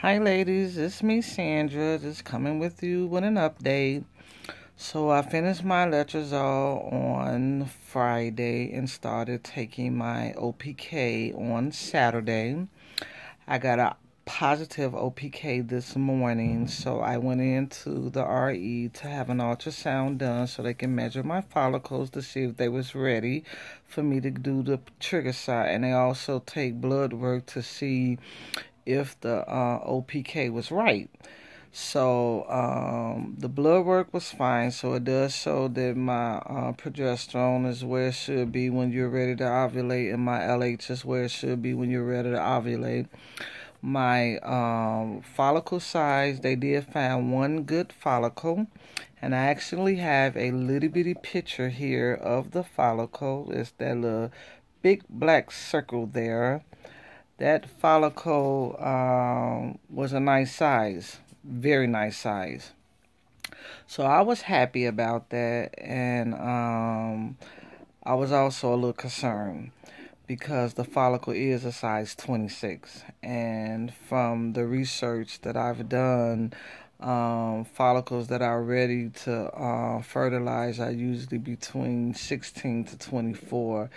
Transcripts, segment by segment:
Hi, ladies. It's me, Sandra, just coming with you with an update. So, I finished my Letrozole on Friday and started taking my OPK on Saturday. I got a positive OPK this morning, so I went into the RE to have an ultrasound done so they can measure my follicles to see if they was ready for me to do the trigger site. And they also take blood work to see if the OPK was right. So the blood work was fine. So it does show that my progesterone is where it should be when you're ready to ovulate, and my LH is where it should be when you're ready to ovulate. My follicle size, they did find one good follicle. And I actually have a little bitty picture here of the follicle. It's that little big black circle there. That follicle was a nice size, very nice size. So I was happy about that, and I was also a little concerned because the follicle is a size 26, and from the research that I've done, follicles that are ready to fertilize are usually between 16 to 24.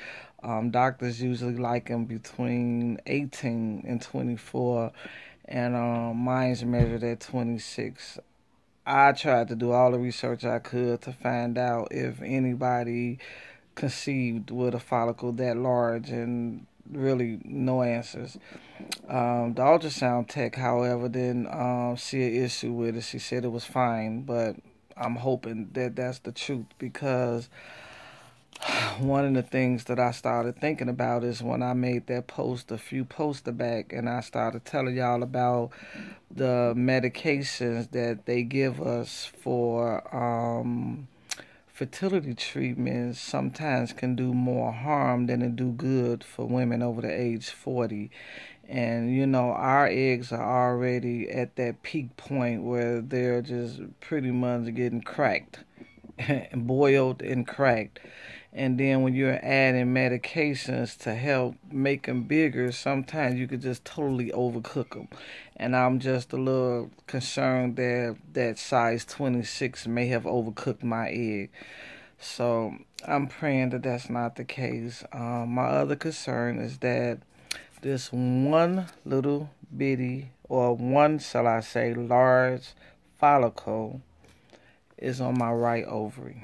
Doctors usually like them between 18 and 24, and mine's measured at 26. I tried to do all the research I could to find out if anybody conceived with a follicle that large, and really no answers. The ultrasound tech, however, didn't see an issue with it. She said it was fine, but I'm hoping that that's the truth, because one of the things that I started thinking about is when I made that post a few posts back, and I started telling y'all about the medications that they give us for fertility treatments sometimes can do more harm than it do good for women over the age 40. And our eggs are already at that peak point where they're just pretty much getting cracked, boiled and cracked. And then when you're adding medications to help make them bigger, sometimes you could just totally overcook them. And I'm just a little concerned that that size 26 may have overcooked my egg. So I'm praying that that's not the case. My other concern is that this one little bitty, or one, shall I say, large follicle is on my right ovary.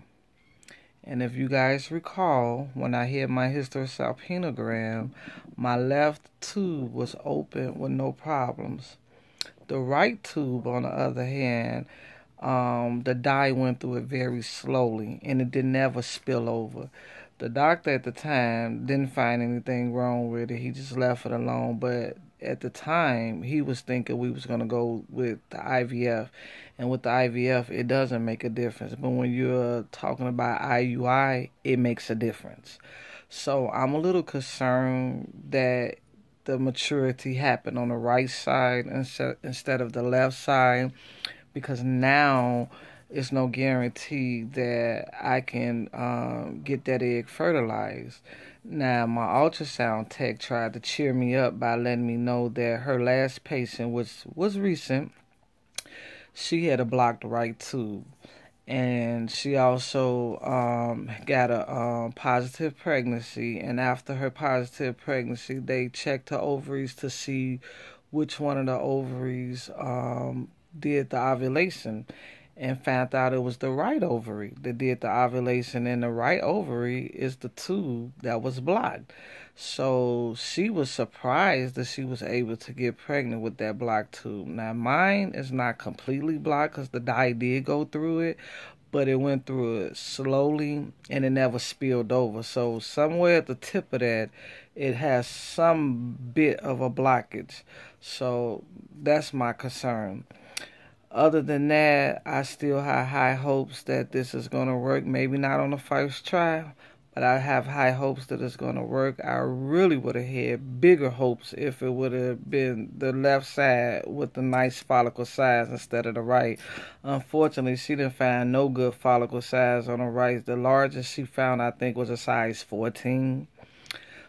And if you guys recall, when I had my hysterosalpingogram, my left tube was open with no problems. The right tube, on the other hand, the dye went through it very slowly, and it didn't ever spill over. The doctor at the time didn't find anything wrong with it. He just left it alone. But at the time, he was thinking we was going to go with the IVF. And with the IVF, it doesn't make a difference. But when you're talking about IUI, it makes a difference. So I'm a little concerned that the maturity happened on the right side instead of the left side, because now it's no guarantee that I can get that egg fertilized. Now, my ultrasound tech tried to cheer me up by letting me know that her last patient, which was recent, she had a blocked right tube. And she also got a positive pregnancy. And after her positive pregnancy, they checked her ovaries to see which one of the ovaries did the ovulation, and found out it was the right ovary that did the ovulation, and the right ovary is the tube that was blocked. So she was surprised that she was able to get pregnant with that blocked tube. Now mine is not completely blocked because the dye did go through it, but it went through it slowly and it never spilled over. So somewhere at the tip of that, it has some bit of a blockage. So that's my concern. Other than that, I still have high hopes that this is going to work. Maybe not on the first try, but I have high hopes that it's going to work. I really would have had bigger hopes if it would have been the left side with the nice follicle size instead of the right. Unfortunately, she didn't find no good follicle size on the right. The largest she found, I think, was a size 14.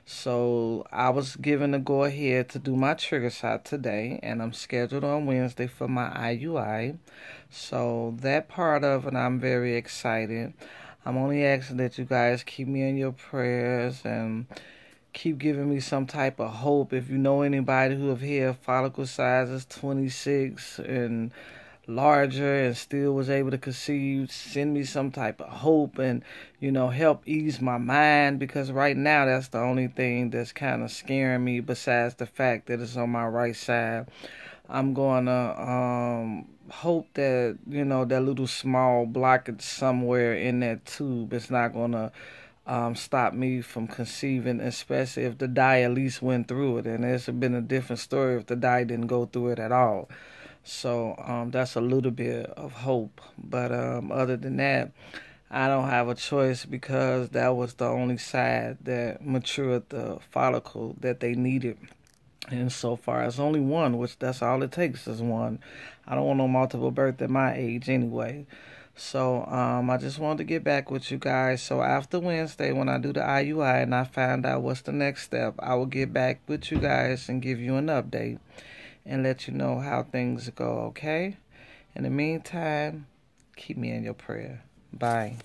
So I was given the go ahead to do my trigger shot today, and I'm scheduled on Wednesday for my IUI. So that part of it, I'm very excited. I'm only asking that you guys keep me in your prayers and keep giving me some type of hope. If you know anybody who have had follicle sizes 26 and larger and still was able to conceive, send me some type of hope and, help ease my mind, because right now that's the only thing that's kind of scaring me besides the fact that it's on my right side. I'm going to hope that, that little small blockage somewhere in that tube is not going to stop me from conceiving, especially if the dye at least went through it. And it's been a different story if the dye didn't go through it at all. So that's a little bit of hope. But other than that, I don't have a choice, because that was the only side that matured the follicle that they needed. And so far as only one, which that's all it takes is one. I don't want no multiple birth at my age anyway. So I just wanted to get back with you guys. So after Wednesday, when I do the IUI and I find out what's the next step, I will get back with you guys and give you an update and let you know how things go, okay? In the meantime, keep me in your prayer. Bye.